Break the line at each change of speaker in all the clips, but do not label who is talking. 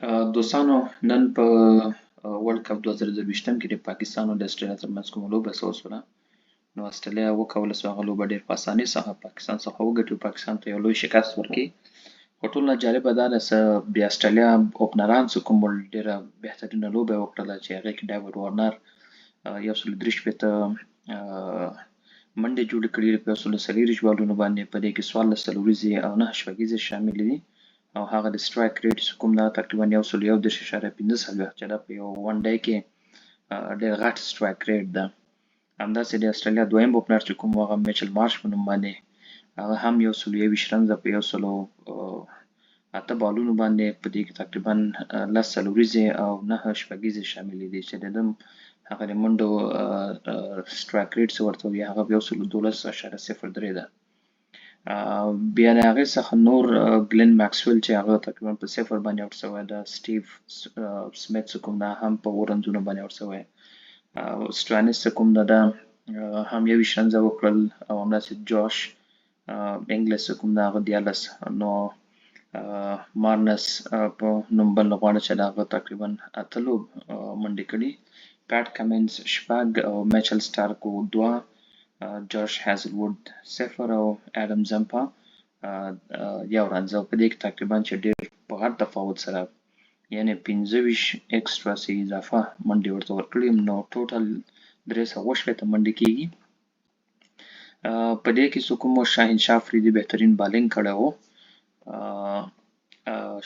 دوستانو نن په ورلد کپ 2023 کې د پاکستان او د استرالیا ترمنځ کومه لوبه وسوله. نو استرالیا وکوله چې هغه لوبه ډېر په اسانۍ څخه پاکستان څخه وګټي او پاکستان ته یو لوی شکست ورکړي. خو ټول نه جالبه دا ده چې د استرالیا اوپنران چې کوم ډېره بهترینه لوبه یې وکړله چې هغې کې ډیوډ وارنر 163 منډې جوړې کړي په 140 بالونو باندې، په دې کې 14 څلوریزې او 9 شپږیزې شاملې دي. او هغه د سټرایک ریټ چې کوم دا تقریبا 131.15 چې دا په یو ون ډے کې ډېر غټ سټرایک ریټ ده. همداسې د استرالیا دویم اوپنر چې کوم هغه میچل مارش په نوم باندې هغه هم 121 رنزه په 108 بالونو باندې، په دې کې تقریبا 10 څلوریزې او 9 شپږیزې شاملې دي چې د ده هغه د منډو سټرایک ریټ چې ورته وایي هغه 112.03 ده. بیا د هغې څخه نور ګلن ماکسویل چې هغه تقریبا په 0 باندې آوټ شوی ده. سټیو سمیت چې کوم ده هم په 7 رنزونو باندې آوټ شوی. سټرانس چې کوم ده هم 21 رنزه وکړل، او همداسې جوش انګلیس چې کوم ده هغه 14. نو مارنس په نوم بل لوبغاړی چې د هغه تقریبا 8 منډې کړي. پیټ کمنز 6 او میچل سټارک 2، جوش هازلوود 0 او اډم زمپا 1 رنزه. په دې کې تقریبا چې ډېر په غټ تفاوت سره یعنې 25 اکسترا سي اضافه منډې ورته ورکړي، نو ټوټل 360 منډې کېږي. په دې کې چې کوم شاهنشاه افریدي بهترین بالینګ کړی و.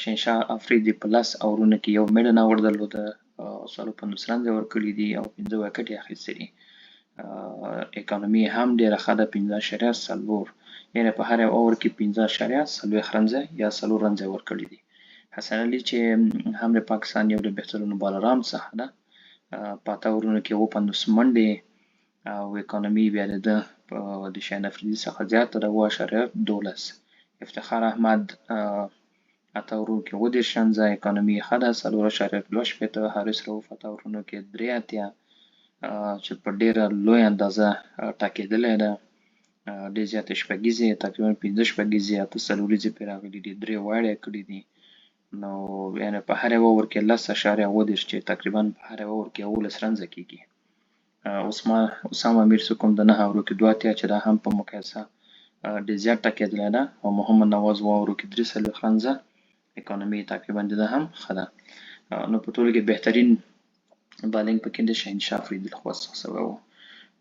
شاهنشاه افریدي په 10 اورونو کې یو میډن اور درلوده، 15 رنزه ورکړي دي او 5 وکټ یې اخیستي دي. اکانومي هم ډېره ښه ده، 15.4، یعنې په هر یو اور کې 15.4 رنزه یا 4 رنزه ورکړي دي. حسن علي چې هم د پاکستان یو د بهترینو بالرانو څخه ده، په 8 اورونو کې 50 منډې او اکانومي بیا د ده د شاهین افریدي څخه زیاته ده 7.12. افتخار احمد 8 اورونو کې 30 رنزه، اکانومي ښه ده 4.2. حارث رؤف 8 اورونو کې 83 چې په ډېره لویه اندازه ټاکېدلی ده. ډېر زیاتې شپږیزې تقریبا 15 شپږیزې 8 څلوریزې پرې راغلي دي، 3 وایډ یې کړي دي. نو یعنې په هر یو اور کې 10.30 چې تقریبا په هر یو اور کې 11 رنزه کېږي. اسامه میر چې کوم د 9 اورو کې 82 چې دا هم په مقایسه ډېر زیات ټاکېدلی ده. او محمد نواز 7 اورو کې 43 رنزه، اکانومي تقریبا د ده هم ښه ده. نو په ټولو کې بهترین بالینګ پکې د شاهنشاه افریدي لخوا څخه شوی و.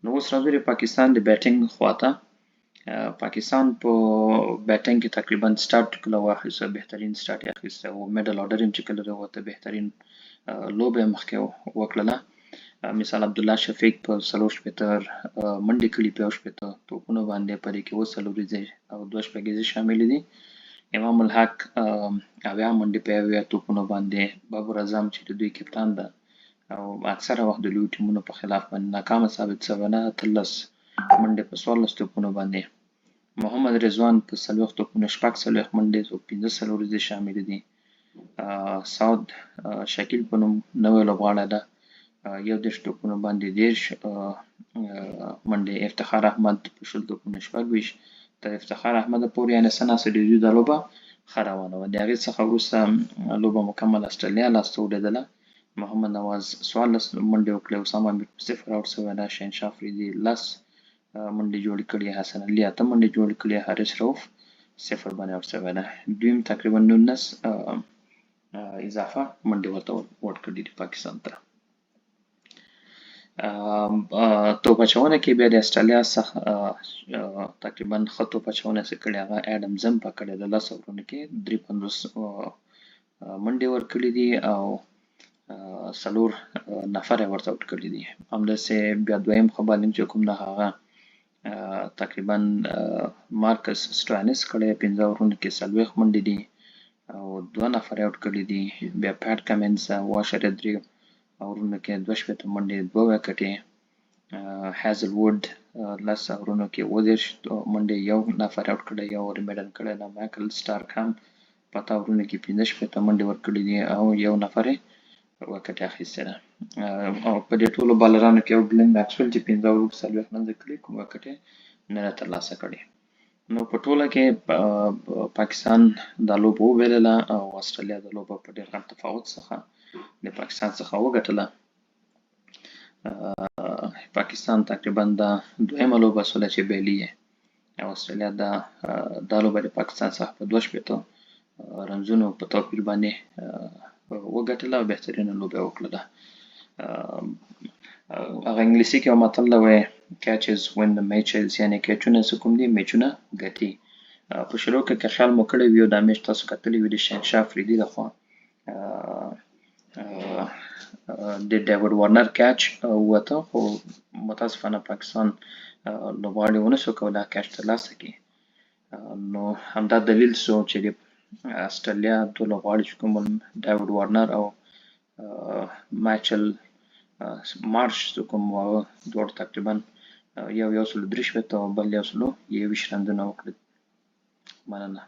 نو اوس راځو د پاکستان د بیټینګ خواته. پاکستان په بیټینګ کې تقریبا سټارټ کله واخیسته، بهترین سټارټ یې اخیسته او میډل آرډر یې چې کله راووته بهترین لوبه یې مخکې وکړله. مثال عبدالله شفیق په 64 منډې کړي په 60 توپونو باندې، په دې کې 7 څلوریزې او 2 شپږیزې شاملې دي. امام الحق 80 منډې په 70 توپونو باندې. بابر اعظم چې د دوی کپتان ده او اکثره وخت د لویو ټیمونو په خلاف باندې ناکامه ثابت شوی ده، 13 منډې په 14 توپونو باندې. محمد رضوان په 40 توپونو 40 منډې او 15 څلوریزې شاملې دي. سعود شکیل په نوم نوی لوبغاړی ده، 10 توپونو باندې 10 منډې. افتخار احمد په 20 توپونو 26. تر افتخار احمد پورې یعنې څه ناڅه د دوی دا لوبه ښه روانه وه. د هغې څخه وروسته لوبه مکمل استرالیا لاسته ولوېدله. محمد نواز 14 منډې وکړې، اسامه میر په 0 آوټ شوی ده. شاهنشاه افریدي 10 منډې جوړې کړي، حسن علي 8 منډې جوړې کړي، حارث رؤف 0 باندې آوټ شوی ده. دوی تقریبا 19 اضافه منډې ورته ورکړي دي پاکستان ته. توپ اچونه کې بیا د استرالیا څخه تقریبا ښه توپ اچونه چې کړې هغه اډم زمپا کړې ده. 10 اورونو کې 53 منډې ورکړي دي او 4 نفر یې ورته آوټ کړي دي. همداسې بیا دویم ښه بالینګ چې کوم ده هغه تقریبا مارکس سټرانس کړی، 15 اورونو کې 40 منډې دي او 2 نفر یې آوټ کړي دي. بیا پیټ کمنز 7.3 اورونو کې 62 منډې 2 وکټې. هازلوود 10 اورونو کې 30 منډې 1 نفر آوټ کړی، 1 اور یې میډن کړی ده. مایکل سټارک هم په 8 اورونو کې 65 منډې ورکړي دي او 1 نفر یې وکټ اخیستی ده. او په دې ټولو بالرانو کې یو ګلن ماکسویل چې 15 اورو کې 40 رنزه کړي، کوم وکټ یې نه ده ترلاسه کړی. نو په ټوله کې پاکستان دا لوبه وبایلله او استرالیا د لوبه په ډېر غټ تفاوت څخه د پاکستان څخه وګټله. پاکستان تقریبا دا دویمه لوبه سوله چې بایلي یې او استرالیا دا لوبه د پاکستان څخه په 2 رنزونو په توپیر باندې وګټله او بهترینه لوبه یې وکړله. هغه انګلیسي کې یو متل دی وایي catches win the matches، یعنې کیچونه چې کوم دي میچونه ګټي. په شروع کې که خیال مو کړی وي دا میچ تاسو کتلی وي د شهنشاه افریدي لخوا د ډیوډ وارنر کیچ ووته، خو متاسفانه پاکستان لوبغاړي ونه سو کولی کیچ ترلاسه کړي. نو همدا دلیل سو چې د استرالیا دوه لوبغاړي چې کوم ډیوډ وارنر او مایچل مارش چې کوم وو دواړو تقریبا یو 123 او بل 121 رنزونه وکړل. مننه.